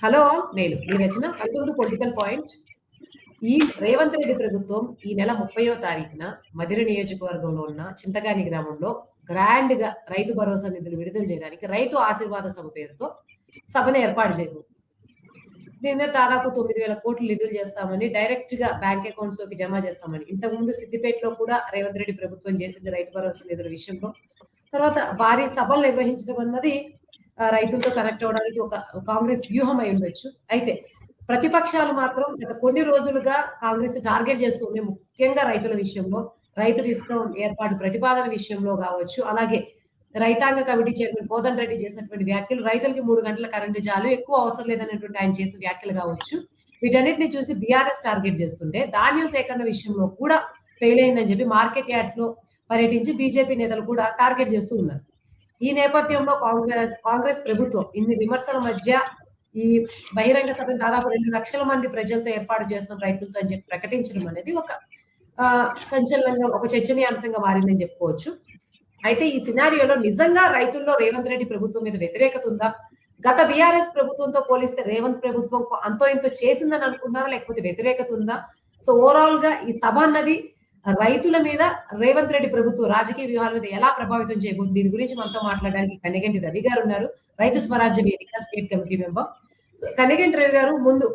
Hello నేను మీ రచన welcome to political point. ఈ రేవంత్ రెడ్డి ప్రభుత్వం ఈ నెల 30వ తారీఖున మధిర నియోజకవర్గంలో ఉన్న చింతకాని గ్రామంలో గ్రాండ్ గా రైతు భరోసా నిధులు విడుదల చేయడానికి రైతు ఆశీర్వాద సభ పేరుతో సభను ఏర్పాటు చేయడం. దీని మీద దాదాపు 9,000 కోట్లు నిధులు చేస్తామని డైరెక్ట్ గా బ్యాంక్ అకౌంట్స్ లోకి జమ చేస్తామని ఇంతకుముందు సిద్దిపేటలో కూడా రేవంత్ రెడ్డి ప్రభుత్వం చేసింది రైతు భరోసా నిధుల విషయంలో. తర్వాత భారీ సభలు నిర్వహించడం అన్నది రైతులతో కనెక్ట్ అవడానికి ఒక కాంగ్రెస్ వ్యూహం అయి ఉండొచ్చు. అయితే ప్రతిపక్షాలు మాత్రం గత కొన్ని రోజులుగా కాంగ్రెస్ టార్గెట్ చేస్తుంది, ముఖ్యంగా రైతుల విషయంలో, రైతు డిస్కౌంట్ ఏర్పాటు ప్రతిపాదన విషయంలో కావచ్చు, అలాగే రైతాంగ కమిటీ చైర్మన్ కోదండ రెడ్డి చేసినటువంటి వ్యాఖ్యలు, రైతులకి 3 గంటల కరెంటు చాలు, ఎక్కువ అవసరం లేదనేటువంటి ఆయన చేసిన వ్యాఖ్యలు కావచ్చు, వీటన్నిటిని చూసి బీఆర్ఎస్ టార్గెట్ చేస్తుంటే ధాన్యం సేకరణ విషయంలో కూడా ఫెయిల్ అయిందని చెప్పి మార్కెట్ యార్డ్స్ లో పర్యటించి బీజేపీ నేతలు కూడా టార్గెట్ చేస్తూ ఉన్నారు. ఈ నేపథ్యంలో కాంగ్రెస్ ప్రభుత్వం ఇన్ని విమర్శల మధ్య ఈ బహిరంగ సభను దాదాపు 2 లక్షల మంది ప్రజలతో ఏర్పాటు చేసిన రైతులతో అని చెప్పి ప్రకటించడం అనేది ఒక సంచలనంగా, ఒక చర్చనీయాంశంగా మారిందని చెప్పుకోవచ్చు. అయితే ఈ సినారియోలో నిజంగా రైతుల్లో రేవంత్ రెడ్డి ప్రభుత్వం మీద వ్యతిరేకత ఉందా? గత బీఆర్ఎస్ ప్రభుత్వంతో పోలిస్తే రేవంత్ ప్రభుత్వం అంతో ఇంతో చేసిందని అనుకుంటున్నారా, లేకపోతే వ్యతిరేకత ఉందా? సో ఓవరాల్ గా ఈ సభ అన్నది రైతుల మీద రేవంత్ రెడ్డి ప్రభుత్వం రాజకీయ వ్యూహాల మీద ఎలా ప్రభావితం చేయబోతుంది, దీని గురించి మనతో మాట్లాడడానికి కన్నెగంటి రవి గారు ఉన్నారు, రైతు స్వరాజ్య వేదిక state committee member. So Kanneganti Ravi గారు, ముందు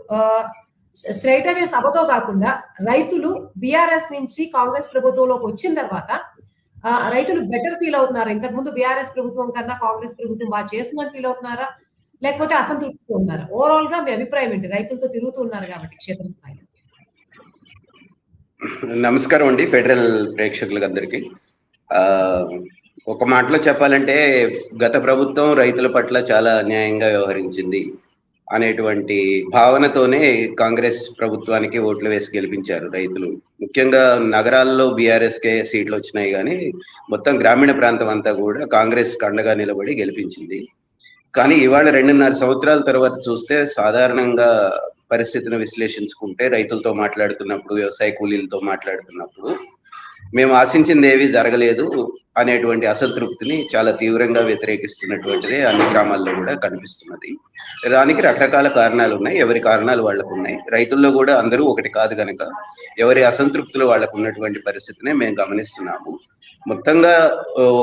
స్ట్రైట్ అవే సభతో కాకుండా రైతులు బీఆర్ఎస్ నుంచి కాంగ్రెస్ ప్రభుత్వంలోకి వచ్చిన తర్వాత రైతులు బెటర్ ఫీల్ అవుతున్నారా? ఇంతకు ముందు బీఆర్ఎస్ ప్రభుత్వం కన్నా కాంగ్రెస్ ప్రభుత్వం బాగా చేస్తుందని ఫీల్ అవుతున్నారా, లేకపోతే అసంతృప్తితో ఉన్నారా? ఓవరాల్ గా మీ అభిప్రాయం ఏంటి? రైతులతో తిరుగుతూ ఉన్నారు కాబట్టి క్షేత్రస్థాయిలో. నమస్కారం అండి ఫెడరల్ ప్రేక్షకులకు అందరికీ. ఒక మాటలో చెప్పాలంటే గత ప్రభుత్వం రైతుల పట్ల చాలా అన్యాయంగా వ్యవహరించింది అనేటువంటి భావనతోనే కాంగ్రెస్ ప్రభుత్వానికి ఓట్లు వేసి గెలిపించారు రైతులు. ముఖ్యంగా నగరాల్లో బీఆర్ఎస్కే సీట్లు వచ్చినాయి, కానీ మొత్తం గ్రామీణ ప్రాంతం అంతా కూడా కాంగ్రెస్ కండగా నిలబడి గెలిపించింది. కానీ ఇవాళ 2.5 సంవత్సరాల తర్వాత చూస్తే సాధారణంగా పరిస్థితిని విశ్లేషించుకుంటే, రైతులతో మాట్లాడుతున్నప్పుడు, వ్యవసాయ కూలీలతో మాట్లాడుతున్నప్పుడు మేము ఆశించింది ఏవి జరగలేదు అనేటువంటి అసంతృప్తిని చాలా తీవ్రంగా వ్యతిరేకిస్తున్నటువంటిది అన్ని గ్రామాల్లో కూడా కనిపిస్తున్నది. దానికి రకరకాల కారణాలు ఉన్నాయి, ఎవరి కారణాలు వాళ్ళకు ఉన్నాయి. రైతుల్లో కూడా అందరూ ఒకటి కాదు కనుక ఎవరి అసంతృప్తులు వాళ్ళకు ఉన్నటువంటి పరిస్థితిని మేము గమనిస్తున్నాము. మొత్తంగా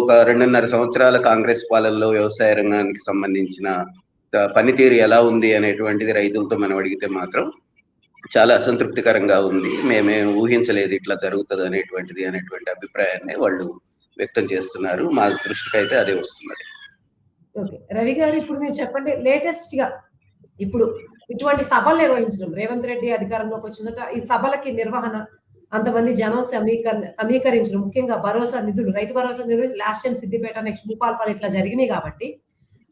ఒక 2.5 సంవత్సరాల కాంగ్రెస్ పాలనలో వ్యవసాయ రంగానికి సంబంధించిన పనితీరు ఎలా ఉంది అనేటువంటిది రైతులతో మనం అడిగితే మాత్రం చాలా అసంతృప్తికరంగా ఉంది. మేమే ఊహించలేదు ఇట్లా జరుగుతుంది అనేటువంటి అభిప్రాయాన్ని వాళ్ళు వ్యక్తం చేస్తున్నారు. మా దృష్టికి అయితే అదే వస్తున్నది. ఓకే రవి గారు, ఇప్పుడు మీరు చెప్పండి, లేటెస్ట్ గా ఇప్పుడు ఇటువంటి సభలు నిర్వహించడం, రేవంత్ రెడ్డి అధికారంలోకి వచ్చినాక ఈ సభలకి నిర్వహణ, అంతమంది జనం సమీకరించడం, ముఖ్యంగా భరోసా నిధులు, రైతు భరోసా నిధులు last time Siddipet, next Bhupalpally ఇట్లా జరిగినాయి కాబట్టి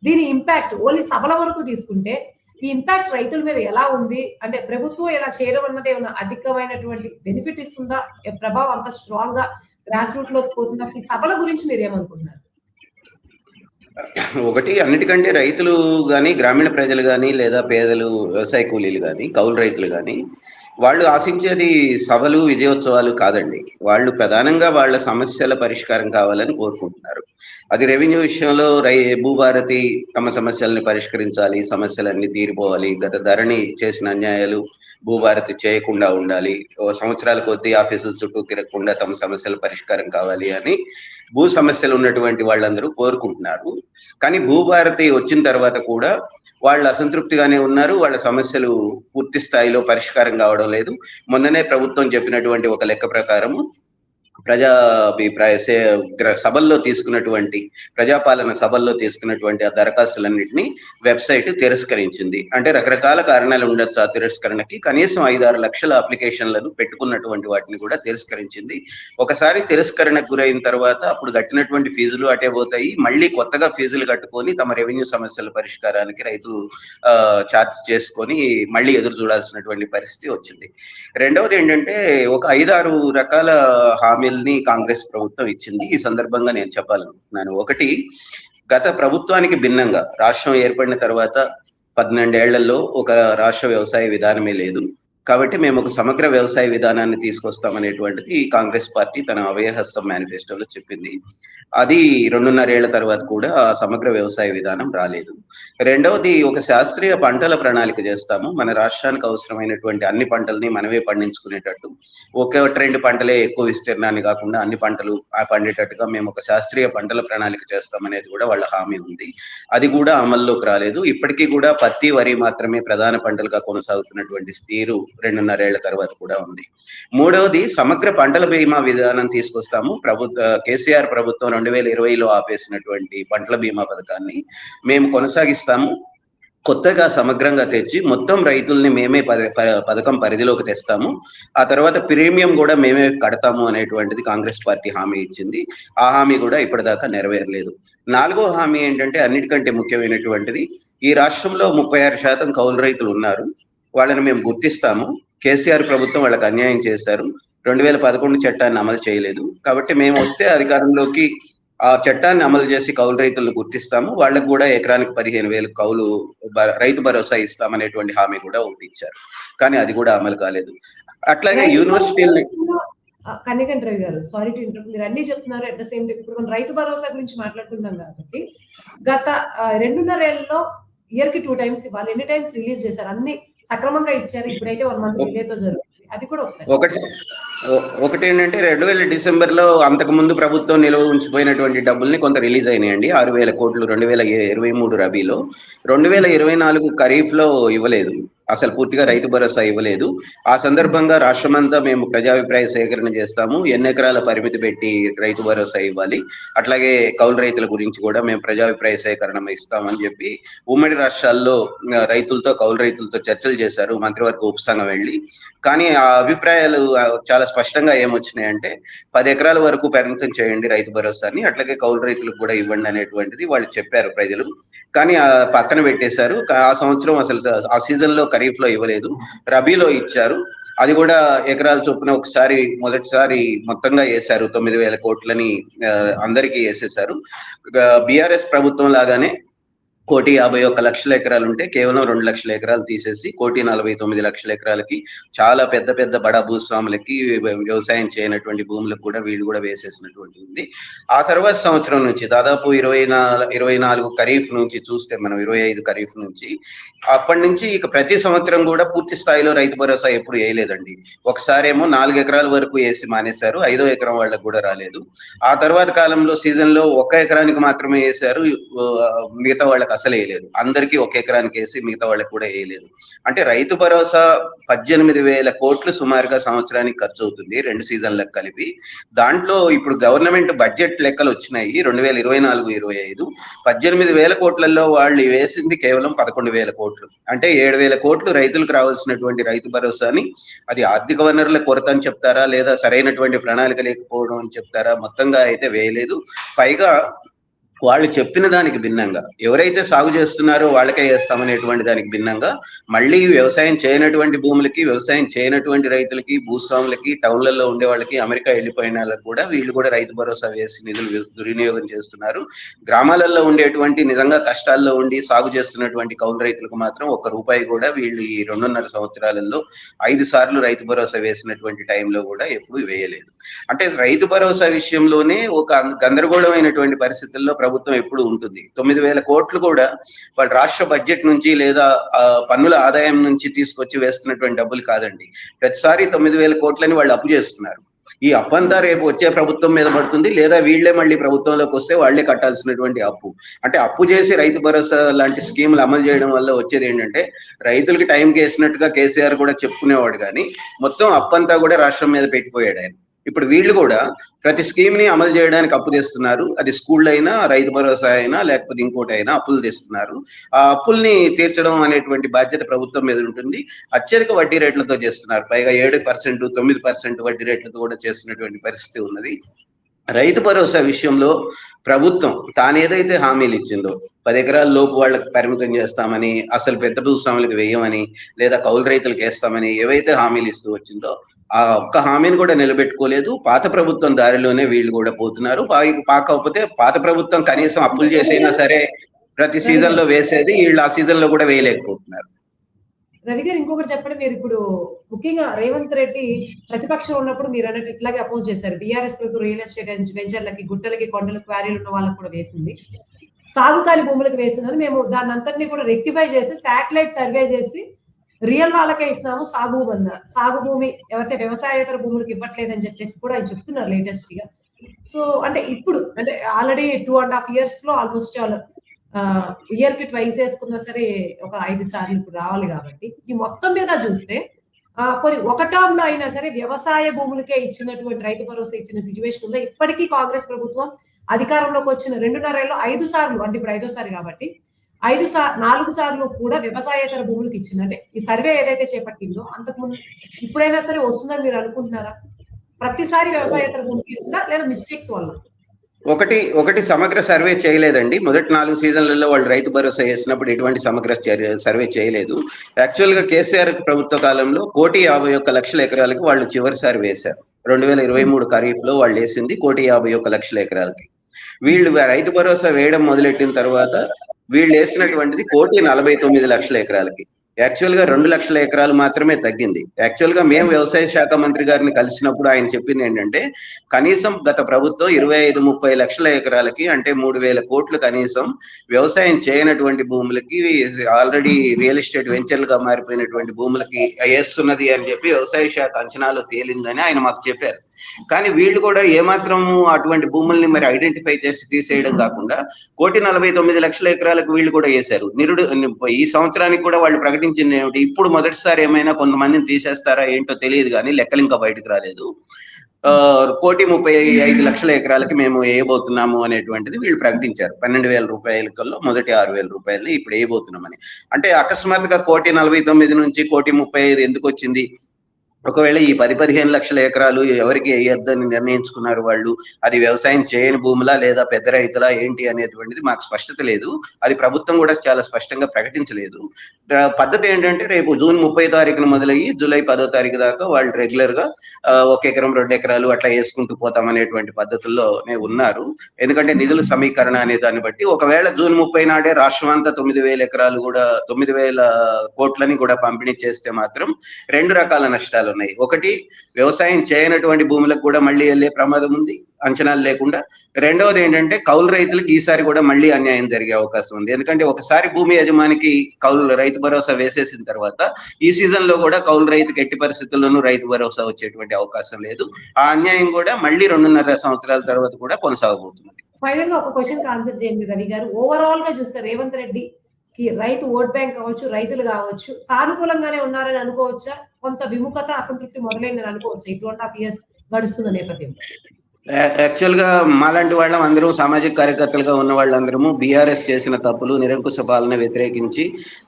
దీని ఇంపాక్ట్ ఓన్లీ సభల వరకు తీసుకుంటే ఈ ఇంపాక్ట్ రైతుల మీద ఎలా ఉంది? అంటే ప్రభుత్వం ఇలా చేయడం అన్నది ఏమైనా అధికమైనటువంటి బెనిఫిట్ ఇస్తుందా? ప్రభావం అంత స్ట్రాంగ్ గా గ్రాస్ రూట్ లోకి పోతుందా? ఈ సభల గురించి మీరు ఏమనుకుంటున్నారు? ఒకటి, అన్నిటికంటే రైతులు కానీ, గ్రామీణ ప్రజలు కానీ, లేదా పేదలు, వ్యవసాయ కూలీలు కానీ, కౌలు రైతులు కానీ వాళ్ళు ఆశించేది సభలు, విజయోత్సవాలు కాదండి. వాళ్ళు ప్రధానంగా వాళ్ళ సమస్యల పరిష్కారం కావాలని కోరుకుంటున్నారు. అది రెవెన్యూ విషయంలో భూభారతి తమ సమస్యల్ని పరిష్కరించాలి, సమస్యలన్నీ తీరిపోవాలి, గత ధరణి చేసిన అన్యాయాలు భూభారతి చేయకుండా ఉండాలి, సంవత్సరాల కొద్దీ ఆఫీసుల చుట్టూ తిరగకుండా తమ సమస్యల పరిష్కారం కావాలి అని భూ సమస్యలు ఉన్నటువంటి వాళ్ళందరూ కోరుకుంటున్నారు. కానీ భూభారతి వచ్చిన తర్వాత కూడా వాళ్ళు అసంతృప్తిగానే ఉన్నారు. వాళ్ళ సమస్యలు పూర్తి స్థాయిలో పరిష్కారం కావడం లేదు. మొన్ననే ప్రభుత్వం చెప్పినటువంటి ఒక లెక్క ప్రకారము ప్రజాభిప్రాయ సభల్లో తీసుకున్నటువంటి, ప్రజాపాలన సభల్లో తీసుకున్నటువంటి ఆ దరఖాస్తులన్నింటినీ వెబ్సైట్ తిరస్కరించింది. అంటే రకరకాల కారణాలు ఉండొచ్చు ఆ తిరస్కరణకి. కనీసం 5-6 లక్షల అప్లికేషన్లను పెట్టుకున్నటువంటి వాటిని కూడా తిరస్కరించింది. ఒకసారి తిరస్కరణకు గురైన తర్వాత అప్పుడు కట్టినటువంటి ఫీజులు అటే పోతాయి. మళ్ళీ కొత్తగా ఫీజులు కట్టుకొని తమ రెవెన్యూ సమస్యల పరిష్కారానికి రైతులు ఛార్జ్ చేసుకొని మళ్ళీ ఎదురు చూడాల్సినటువంటి పరిస్థితి వచ్చింది. రెండవది ఏంటంటే, ఒక 5-6 రకాల హామీలు కాంగ్రెస్ ప్రభుత్వం ఇచ్చింది. ఈ సందర్భంగా నేను చెప్పాలనుకుంటున్నాను. ఒకటి, గత ప్రభుత్వానికి భిన్నంగా రాష్ట్రం ఏర్పడిన తర్వాత 12 ఏళ్లలో ఒక రాష్ట్ర వ్యవసాయ విధానమే లేదు. కాబట్టి మేము ఒక సమగ్ర వ్యవసాయ విధానాన్ని తీసుకొస్తామనేటువంటిది కాంగ్రెస్ పార్టీ తన అభయహస్తం మేనిఫెస్టోలో చెప్పింది. అది 2.5 ఏళ్ల తర్వాత కూడా ఆ సమగ్ర వ్యవసాయ విధానం రాలేదు. రెండవది, ఒక శాస్త్రీయ పంటల ప్రణాళిక చేస్తాము. మన రాష్ట్రానికి అవసరమైనటువంటి అన్ని పంటల్ని మనమే పండించుకునేటట్టు, ఒకటి రెండు పంటలే ఎక్కువ విస్తీర్ణాన్ని కాకుండా అన్ని పంటలు పండేటట్టుగా మేము ఒక శాస్త్రీయ పంటల ప్రణాళిక చేస్తామనేది కూడా వాళ్ళ హామీ ఉంది. అది కూడా అమల్లోకి రాలేదు. ఇప్పటికీ కూడా పత్తి, వరి మాత్రమే ప్రధాన పంటలుగా కొనసాగుతున్నటువంటి తీరు 2.5 ఏళ్ల తర్వాత కూడా ఉంది. మూడవది, సమగ్ర పంటల బీమా విధానం తీసుకొస్తాము. కేసీఆర్ ప్రభుత్వం 2020లో ఆపేసినటువంటి పంటల బీమా పథకాన్ని మేము కొనసాగిస్తాము. కొత్తగా సమగ్రంగా తెచ్చి మొత్తం రైతుల్ని మేమే పథకం పరిధిలోకి తెస్తాము. ఆ తర్వాత ప్రీమియం కూడా మేమే కడతాము అనేటువంటిది కాంగ్రెస్ పార్టీ హామీ ఇచ్చింది. ఆ హామీ కూడా ఇప్పటిదాకా నెరవేరలేదు. 4వ హామీ ఏంటంటే అన్నిటికంటే ముఖ్యమైనటువంటిది, ఈ రాష్ట్రంలో 36% కౌలు రైతులు ఉన్నారు. వాళ్ళని మేము గుర్తిస్తాము. కేసీఆర్ ప్రభుత్వం వాళ్ళకి అన్యాయం చేశారు. 2011 చట్టాన్ని అమలు చేయలేదు. కాబట్టి మేము వస్తే అధికారంలోకి ఆ చట్టాన్ని అమలు చేసి కౌలు రైతులను గుర్తిస్తాము. వాళ్ళకు కూడా ఎకరానికి 15,000 కౌలు రైతు భరోసా ఇస్తామనేటువంటి హామీ కూడా ఒకటి ఇచ్చారు. కానీ అది కూడా అమలు కాలేదు. అట్లాగే యూనివర్సిటీలని కన్యకంఠ రవి గారు, సారీ టు ఇంటరప్ట్, మీరు అన్ని చెప్తున్నారు. అట్ ద సేమ్ టైం ఇప్పుడు మనం రైతు భరోసా గురించి మాట్లాడుకుంటున్నాం కాబట్టి గత 2.5 ఏళ్లలో ఇయర్ కి 2 టైమ్స్ ఇవ్వాలి. ఎన్ని టైమ్స్ రిలీజ్ చేశారు? అన్ని సక్రమంగా ఇచ్చారు. ఇప్పుడైతే 1 మంత్ డిలేతో జరుగుతుంది. అది కూడా ఒకటి ఏంటంటే 2000 డిసెంబర్లో అంతకు ముందు ప్రభుత్వం నిల్వ ఉంచిపోయినటువంటి డబ్బుల్ని కొంత రిలీజ్ అయినాయండి. 6,000 కోట్లు 2023 రబీలో. 2024 ఖరీఫ్లో ఇవ్వలేదు. అసలు పూర్తిగా రైతు భరోసా ఇవ్వలేదు. ఆ సందర్భంగా రాష్ట్రమంతా మేము ప్రజాభిప్రాయ సేకరణ చేస్తాము. ఎన్ని ఎకరాల పరిమితి పెట్టి రైతు భరోసా ఇవ్వాలి, అట్లాగే కౌలు రైతుల గురించి కూడా మేము ప్రజాభిప్రాయ సేకరణ ఇస్తామని చెప్పి ఉమ్మడి రాష్ట్రాల్లో రైతులతో కౌలు రైతులతో చర్చలు చేశారు మంత్రివర్గ ఉపసంఘం వెళ్ళి. కానీ ఆ అభిప్రాయాలు చాలా స్పష్టంగా ఏమొచ్చినాయంటే 10 ఎకరాల వరకు పరిమితం చేయండి రైతు భరోసాని, అట్లాగే కౌలు రైతులకు కూడా ఇవ్వండి అనేటువంటిది వాళ్ళు చెప్పారు ప్రజలు. కానీ పక్కన పెట్టేశారు. ఆ సంవత్సరం అసలు ఆ సీజన్ లో ఖరీఫ్ లో ఇవ్వలేదు, రబీలో ఇచ్చారు. అది కూడా ఎకరాల చొప్పున మొదటిసారి మొత్తంగా వేశారు. 9,000 కోట్లని అందరికీ వేసేశారు. బీఆర్ఎస్ ప్రభుత్వం లాగానే 1,51,00,000 ఎకరాలు ఉంటే కేవలం 2 లక్షల ఎకరాలు తీసేసి 1,49,00,000 ఎకరాలకి, చాలా పెద్ద పెద్ద బడా భూస్వాములకి, వ్యవసాయం చేయనటువంటి భూములకు కూడా వీళ్ళు కూడా వేసేసినటువంటి ఉంది. ఆ తర్వాత సంవత్సరం నుంచి దాదాపు 24 ఖరీఫ్ నుంచి చూస్తే మనం 25 ఖరీఫ్ నుంచి అప్పటి నుంచి ఇక ప్రతి సంవత్సరం కూడా పూర్తి స్థాయిలో రైతు భరోసా ఎప్పుడు వేయలేదండి. ఒకసారేమో 4 ఎకరాల వరకు వేసి మానేశారు. 5వ ఎకరం వాళ్ళకు కూడా రాలేదు. ఆ తర్వాత కాలంలో సీజన్ లో 1 ఎకరానికి మాత్రమే వేశారు. మిగతా వాళ్ళకి అసలు వేయలేదు. అందరికీ 1 ఎకరానికి వేసి మిగతా వాళ్ళకి కూడా వేయలేదు. అంటే రైతు భరోసా 18,000 కోట్లు సుమారుగా సంవత్సరానికి ఖర్చు అవుతుంది 2 సీజన్లకు కలిపి. దాంట్లో ఇప్పుడు గవర్నమెంట్ బడ్జెట్ లెక్కలు వచ్చినాయి 2024-25. 18,000 కోట్లలో వాళ్ళు వేసింది కేవలం 11,000 కోట్లు. అంటే 7,000 కోట్లు రైతులకు రావాల్సినటువంటి రైతు భరోసాని అది ఆర్థిక వనరుల కొరత అని చెప్తారా, లేదా సరైనటువంటి ప్రణాళిక లేకపోవడం అని చెప్తారా, మొత్తంగా అయితే వేయలేదు. పైగా వాళ్ళు చెప్పిన దానికి భిన్నంగా, ఎవరైతే సాగు చేస్తున్నారో వాళ్ళకే వేస్తామనేటువంటి దానికి భిన్నంగా, మళ్ళీ వ్యవసాయం చేయనటువంటి భూములకి, వ్యవసాయం చేయనటువంటి రైతులకి, భూస్వాములకి, టౌన్లలో ఉండే వాళ్ళకి, అమెరికా వెళ్ళిపోయిన వాళ్ళకి కూడా వీళ్ళు కూడా రైతు భరోసా వేసి నిధులు దుర్వినియోగం చేస్తున్నారు. గ్రామాలలో ఉండేటువంటి నిజంగా కష్టాల్లో ఉండి సాగు చేస్తున్నటువంటి కౌలు రైతులకు మాత్రం 1 రూపాయి కూడా వీళ్ళు ఈ 2.5 సంవత్సరాలలో 5 సార్లు రైతు భరోసా వేసినటువంటి టైంలో కూడా ఎప్పుడు వేయలేదు. అంటే రైతు భరోసా విషయంలోనే ఒక గందరగోళమైనటువంటి పరిస్థితుల్లో ప్రభుత్వం ఎప్పుడు ఉంటుంది. 9,000 కోట్లు కూడా వాళ్ళ రాష్ట్ర బడ్జెట్ నుంచి లేదా పన్నుల ఆదాయం నుంచి తీసుకొచ్చి వేస్తున్నటువంటి డబ్బులు కాదండి. ప్రతిసారి 9,000 కోట్లని వాళ్ళు అప్పు చేస్తున్నారు. ఈ అప్పంతా రేపు వచ్చే ప్రభుత్వం మీద పడుతుంది, లేదా వీళ్లే మళ్ళీ ప్రభుత్వంలోకి వస్తే వాళ్లే కట్టాల్సినటువంటి అప్పు. అంటే అప్పు చేసి రైతు భరోసా లాంటి స్కీములు అమలు చేయడం వల్ల వచ్చేది ఏంటంటే, రైతులకి టైంకి వేసినట్టుగా కేసీఆర్ కూడా చెప్పుకునేవాడు, కానీ మొత్తం అప్పంతా కూడా రాష్ట్రం మీద పెట్టిపోయాడు ఆయన. ఇప్పుడు వీళ్ళు కూడా ప్రతి స్కీమ్ ని అమలు చేయడానికి అప్పు తెస్తున్నారు. అది స్కూల్ అయినా, రైతు భరోసా అయినా, లేకపోతే ఇంకోటి అయినా అప్పులు తెస్తున్నారు. ఆ అప్పుల్ని తీర్చడం అనేటువంటి బాధ్యత ప్రభుత్వం మీద ఉంటుంది. అత్యధిక వడ్డీ రేట్లతో చేస్తున్నారు. పైగా 7%, 9% వడ్డీ రేట్లతో కూడా చేస్తున్నటువంటి పరిస్థితి ఉన్నది. రైతు భరోసా విషయంలో ప్రభుత్వం తాను ఏదైతే హామీలు ఇచ్చిందో 10 ఎకరాల లోపు వాళ్ళకి పరిమితం చేస్తామని, అసలు పెద్ద భూస్వాములకు వేయమని, లేదా కౌలు రైతులకు వేస్తామని ఏవైతే హామీలు ఇస్తూ వచ్చిందో ఆ ఒక్క హామీని కూడా నిలబెట్టుకోలేదు. పాత ప్రభుత్వం దారిలోనే వీళ్ళు కూడా పోతున్నారు. కాకపోతే పాత ప్రభుత్వం కనీసం అప్పులు చేసైనా సరే ప్రతి సీజన్ లో వేసేది, వీళ్ళు ఆ సీజన్ లో కూడా వేయలేకపోతున్నారు. రవి గారు ఇంకొకటి చెప్పండి. మీరు ఇప్పుడు ముఖ్యంగా రేవంత్ రెడ్డి ప్రతిపక్షం ఉన్నప్పుడు మీరు అన్నట్టు ఇట్లాగే అపోజ్ చేశారు. బీఆర్ఎస్ ప్రభుత్వం రియల్ ఎస్టేట్ వెంచర్లకి, గుట్టలకి, కొండలు, క్వారీలు ఉన్న వాళ్ళకి కూడా వేసింది. సాగు కాని భూములకు వేసిందని మేము దాన్ని అంతటినీ కూడా రెక్టిఫై చేసి శాటిలైట్ సర్వే చేసి రియల్ వాళ్ళకే ఇస్తున్నాము సాగు భూమి ఎవరైతే వ్యవసాయేతర భూములకు ఇవ్వట్లేదని చెప్పేసి కూడా ఆయన చెప్తున్నారు లేటెస్ట్ గా. సో అంటే ఇప్పుడు అంటే ఆల్రెడీ 2.5 years లో ఆల్మోస్ట్ ఇయర్ కి ట్వైస్ వేసుకున్నా సరే ఒక 5 సార్లు ఇప్పుడు రావాలి కాబట్టి ఈ మొత్తం మీద చూస్తే పోనీ ఒక టర్మ్ లో అయినా సరే వ్యవసాయ భూములకే ఇచ్చినటువంటి రైతు భరోసా ఇచ్చిన సిచ్యువేషన్ ఉందా? ఇప్పటికీ కాంగ్రెస్ ప్రభుత్వం అధికారంలోకి వచ్చిన 2.5 ఏళ్లలో 5 సార్లు అంటే ఇప్పుడు 5వ సారి కాబట్టి 4 సార్లు కూడా వ్యవసాయేతర భూములకు ఇచ్చింది. అంటే ఈ సర్వే ఏదైతే చేపట్టిందో అంతకుముందు ఇప్పుడైనా సరే వస్తుందని మీరు అనుకుంటున్నారా? ప్రతిసారి వ్యవసాయేతర భూమికి ఇస్తుందా లేదా మిస్టేక్స్ వల్ల? ఒకటి సమగ్ర సర్వే చేయలేదండి. మొదటి 4 సీజన్లలో వాళ్ళు రైతు భరోసా చేసినప్పుడు ఎటువంటి సమగ్ర సర్వే చేయలేదు. యాక్చువల్ గా కేసీఆర్ ప్రభుత్వ కాలంలో 1,51,00,000 ఎకరాలకి వాళ్ళు చివరిసారి వేశారు. 2023 ఖరీఫ్ లో వాళ్ళు వేసింది 1,51,00,000 ఎకరాలకి. వీళ్ళు రైతు భరోసా వేయడం మొదలెట్టిన తర్వాత వీళ్ళు వేసినటువంటిది 1,49,00,000 ఎకరాలకి. యాక్చువల్ గా 2 లక్షల ఎకరాలు మాత్రమే తగ్గింది. యాక్చువల్ గా మేము వ్యవసాయ శాఖ మంత్రి గారిని కలిసినప్పుడు ఆయన చెప్పింది ఏంటంటే కనీసం గత ప్రభుత్వం 25-30 లక్షల ఎకరాలకి అంటే 3,000 కోట్లు కనీసం వ్యవసాయం చేయనటువంటి భూములకి ఆల్రెడీ రియల్ ఎస్టేట్ వెంచర్లుగా మారిపోయినటువంటి భూములకి వేస్తున్నది అని చెప్పి వ్యవసాయ శాఖ అంచనాలో తేలిందని ఆయన మాకు చెప్పారు. కానీ వీళ్ళు కూడా ఏమాత్రం అటువంటి భూముల్ని మరి ఐడెంటిఫై చేసి తీసేయడం కాకుండా 1,49,00,000 ఎకరాలకు వీళ్ళు కూడా వేశారు. ఈ సంవత్సరానికి కూడా వాళ్ళు ప్రకటించింది ఏమిటి? ఇప్పుడు మొదటిసారి ఏమైనా కొంతమందిని తీసేస్తారా ఏంటో తెలియదు, కానీ లెక్కలు ఇంకా బయటకు రాలేదు. 1,35,00,000 ఎకరాలకి మేము వేయబోతున్నాము అనేటువంటిది వీళ్ళు ప్రకటించారు. 12,000 రూపాయలకల్లో మొదటి 6,000 రూపాయలని ఇప్పుడు వేయబోతున్నామని. అంటే అకస్మాత్తుగా 1,49,00,000 నుంచి 1,35,00,000 ఎందుకు వచ్చింది? ఒకవేళ ఈ 10-15 లక్షల ఎకరాలు ఎవరికి వేయొద్దని నిర్ణయించుకున్నారు వాళ్ళు, అది వ్యవసాయం చేయని భూములా లేదా పెద్ద రైతులా ఏంటి అనేటువంటిది మాకు స్పష్టత లేదు. అది ప్రభుత్వం కూడా చాలా స్పష్టంగా ప్రకటించలేదు. పద్ధతి ఏంటంటే రేపు జూన్ 30 తారీఖున మొదలయ్యి జూలై 10వ తారీఖు దాకా వాళ్ళు రెగ్యులర్ గా 1 ఎకరం 2 ఎకరాలు అట్లా వేసుకుంటూ పోతాం అనేటువంటి పద్ధతుల్లోనే ఉన్నారు. ఎందుకంటే నిధుల సమీకరణ అనే దాన్ని బట్టి ఒకవేళ జూన్ 30 నాడే రాష్ట్రం అంతా 9,000 ఎకరాలు కూడా 9,000 కోట్లని కూడా పంపిణీ చేస్తే మాత్రం 2 రకాల నష్టాలు ఉన్నాయి. ఒకటి, వ్యవసాయం చేయనటువంటి భూములకు కూడా మళ్ళీ వెళ్ళే ప్రమాదం ఉంది అంచనాలు లేకుండా. రెండవది ఏంటంటే కౌలు రైతులకు ఈసారి కూడా మళ్ళీ అన్యాయం జరిగే అవకాశం ఉంది. ఎందుకంటే ఒకసారి భూమి యజమానికి రైతు భరోసా వేసేసిన తర్వాత ఈ సీజన్ లో కూడా కౌలు రైతుకి ఎట్టి పరిస్థితుల్లోనూ రైతు భరోసా వచ్చేటువంటి అవకాశం లేదు. ఆ అన్యాయం కూడా మళ్ళీ 2.5 సంవత్సరాల తర్వాత కూడా కొనసాగబోతుంది. ఫైనల్ గా ఒక క్వశ్చన్ ఆన్సర్ చేయండి రవి గారు. ఓవరాల్ గా చూస్తే రేవంత్ రెడ్డి రైతు ఓట్ బ్యాంక్ కావచ్చు, రైతులు కావచ్చు సానుకూలంగానే ఉన్నారని అనుకోవచ్చా? కొంత విముఖత, అసంతృప్తి మొదలైందని అనుకోవచ్చా ఈ 2.5 years గడుస్తున్న నేపథ్యంలో? యాక్చువల్ గా మాలాంటి వాళ్ళం అందరూ సామాజిక కార్యకర్తలుగా ఉన్న వాళ్ళందరము బీఆర్ఎస్ చేసిన తప్పులు, నిరంకుశ పాలన వ్యతిరేకించి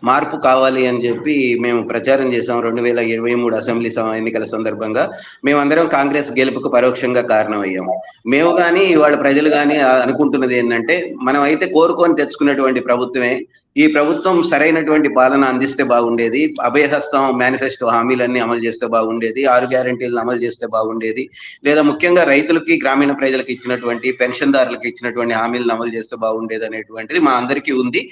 మార్పు కావాలి అని చెప్పి మేము ప్రచారం చేసాం. 2023 అసెంబ్లీ ఎన్నికల సందర్భంగా మేమందరం కాంగ్రెస్ గెలుపుకు పరోక్షంగా కారణమయ్యాము. మేము కానీ వాళ్ళ ప్రజలు కానీ అనుకుంటున్నది ఏంటంటే మనం అయితే కోరుకొని తెచ్చుకున్నటువంటి ప్రభుత్వమే, ఈ ప్రభుత్వం సరైనటువంటి పాలన అందిస్తే బాగుండేది, అభయహస్తం మేనిఫెస్టో హామీలన్నీ అమలు చేస్తే బాగుండేది, 6 గ్యారెంటీలను అమలు చేస్తే బాగుండేది, లేదా ముఖ్యంగా రైతులకి గ్రామీణ ప్రజలకు ఇచ్చినటువంటి పెన్షన్దారులకు ఇచ్చినటువంటి హామీలను అమలు చేస్తే బాగుండేది అనేటువంటిది మా అందరికీ ఉంది.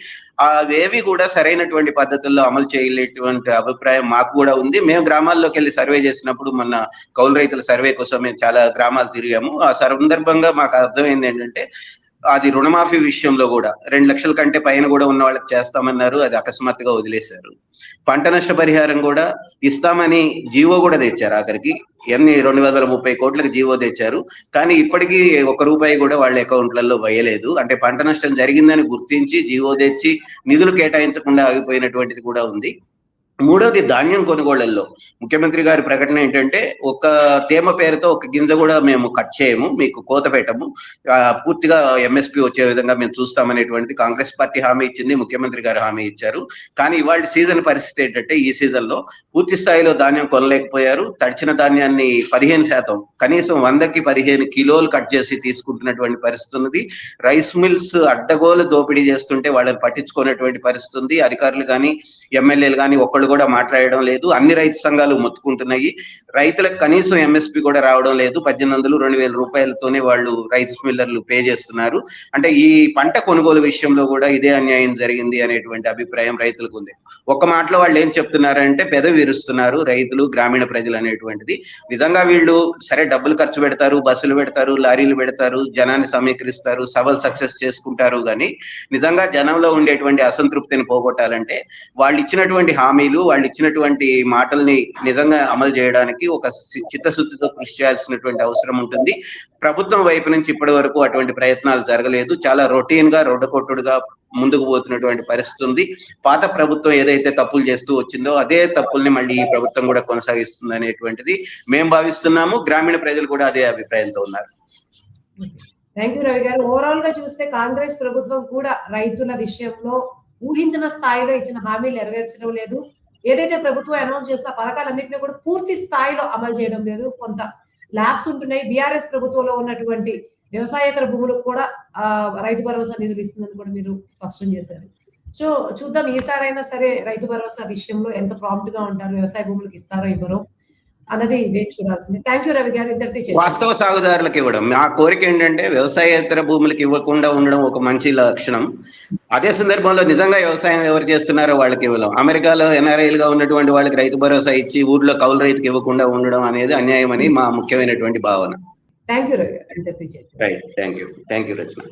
అవేవి కూడా సరైనటువంటి పద్ధతుల్లో అమలు చేయలేటువంటి అభిప్రాయం మాకు కూడా ఉంది. మేము గ్రామాల్లోకి వెళ్ళి సర్వే చేసినప్పుడు మొన్న కౌలు రైతుల సర్వే కోసం మేము చాలా గ్రామాలు తిరిగాము. ఆ సందర్భంగా మాకు అర్థమైంది ఏంటంటే అది రుణమాఫీ విషయంలో కూడా 2 లక్షల కంటే పైన కూడా ఉన్న వాళ్ళకి చేస్తామన్నారు, అది అకస్మాత్తుగా వదిలేశారు. పంట నష్ట పరిహారం కూడా ఇస్తామని జీవో కూడా తెచ్చారు. ఆఖరికి 230 కోట్లకు జీవో తెచ్చారు, కానీ ఇప్పటికీ 1 రూపాయి కూడా వాళ్ళ అకౌంట్లలో వేయలేదు. అంటే పంట నష్టం జరిగిందని గుర్తించి జీవో తెచ్చి నిధులు కేటాయించకుండా ఆగిపోయినటువంటిది కూడా ఉంది. మూడవది, ధాన్యం కొనుగోళ్లలో ముఖ్యమంత్రి గారి ప్రకటన ఏంటంటే ఒక తేమ పేరుతో ఒక గింజ కూడా మేము కట్ చేయము, మీకు కోత పెట్టము, పూర్తిగా ఎంఎస్పీ వచ్చే విధంగా మేము చూస్తామనేటువంటిది కాంగ్రెస్ పార్టీ హామీ ఇచ్చింది, ముఖ్యమంత్రి గారు హామీ ఇచ్చారు. కానీ ఇవాళ సీజన్ పరిస్థితి ఏంటంటే ఈ సీజన్ లో పూర్తి స్థాయిలో ధాన్యం కొనలేకపోయారు. తడిచిన ధాన్యాన్ని 15%, కనీసం 100కి 15 కిలోలు కట్ చేసి తీసుకుంటున్నటువంటి పరిస్థితి ఉంది. రైస్ మిల్స్ అడ్డగోలు దోపిడీ చేస్తుంటే వాళ్ళని పట్టించుకునేటువంటి పరిస్థితి ఉంది. అధికారులు కానీ ఎమ్మెల్యేలు కానీ ఒక్కళ్ళు వాళ్ళు కూడా మాట్లాడడం లేదు. అన్ని రైతు సంఘాలు మొత్తుకుంటున్నాయి. రైతులకు కనీసం ఎంఎస్పి కూడా రావడం లేదు. 1800-2000 రూపాయలతోనే వాళ్ళు రైస్ మిల్లర్లు పే చేస్తున్నారు. అంటే ఈ పంట కొనుగోలు విషయంలో కూడా ఇదే అన్యాయం జరిగింది అనేటువంటి అభిప్రాయం రైతులకు ఉంది. ఒక్క మాటలో వాళ్ళు ఏం చెప్తున్నారంటే పెదవి విరుస్తున్నారు రైతులు, గ్రామీణ ప్రజలు అనేటువంటిది. నిజంగా వీళ్ళు సరే డబ్బులు ఖర్చు పెడతారు, బస్సులు పెడతారు, లారీలు పెడతారు, జనాన్ని సమీకరిస్తారు, సభలు సక్సెస్ చేసుకుంటారు. కానీ నిజంగా జనంలో ఉండేటువంటి అసంతృప్తిని పోగొట్టాలంటే వాళ్ళు ఇచ్చినటువంటి హామీలు, వాళ్ళు ఇచ్చినటువంటి మాటల్ని నిజంగా అమలు చేయడానికి ఒక చిత్తశుద్ధితో కృషి చేయాల్సినటువంటి అవసరం ఉంటుంది. ప్రభుత్వం వైపు నుంచి ఇప్పటి వరకు అటువంటి ప్రయత్నాలు జరగలేదు. చాలా రొటీన్ గా రొడ్డకొట్టుడుగా ముందుకు పోతున్నటువంటి పరిస్థితి ఉంది. పాత ప్రభుత్వం ఏదైతే తప్పులు చేస్తూ వచ్చిందో అదే తప్పుల్ని మళ్ళీ ఈ ప్రభుత్వం కూడా కొనసాగిస్తుంది అనేటువంటిది మేము భావిస్తున్నాము. గ్రామీణ ప్రజలు కూడా అదే అభిప్రాయంతో ఉన్నారు. థ్యాంక్ యూ రవి గారు. ఓవరాల్ గా చూస్తే కాంగ్రెస్ ప్రభుత్వం కూడా రైతుల విషయంలో ఊహించిన స్థాయిలో ఇచ్చిన హామీలు నెరవేర్చడం లేదు. ఏదైతే ప్రభుత్వం అనౌన్స్ చేసిన పథకాలన్నింటినీ కూడా పూర్తి స్థాయిలో అమలు చేయడం లేదు. కొంత ల్యాబ్స్ ఉంటున్నాయి. బీఆర్ఎస్ ప్రభుత్వంలో ఉన్నటువంటి వ్యవసాయేతర భూములకు కూడా రైతు భరోసా నిధులు ఇస్తుందని కూడా మీరు స్పష్టం చేశారు. సో చూద్దాం ఈసారైనా సరే రైతు భరోసా విషయంలో ఎంత ప్రాంప్ట్ గా ఉంటారు, వ్యవసాయ భూములకు ఇస్తారో ఇవ్వరో అన్నది వేచి చూడాల్సింది. థ్యాంక్ యూ రవి గారు. ఇద్దరితో వాస్తవ సాగుదారులకు ఇవ్వడం మా కోరిక ఏంటంటే వ్యవసాయేతర భూములకు ఇవ్వకుండా ఉండడం ఒక మంచి లక్షణం. అదే సందర్భంలో నిజంగా వ్యవసాయం ఎవరు చేస్తున్నారో వాళ్ళకి ఇవ్వడం. అమెరికాలో ఎన్ఆర్ఐలుగా ఉన్నటువంటి వాళ్ళకి రైతు భరోసా ఇచ్చి ఊర్లో కౌలు రైతుకి ఇవ్వకుండా ఉండడం అనేది అన్యాయం అని మా ముఖ్యమైనటువంటి భావన. థ్యాంక్ యూ రవి గారు. ఇద్దరితో రైట్. Thank you Rachana.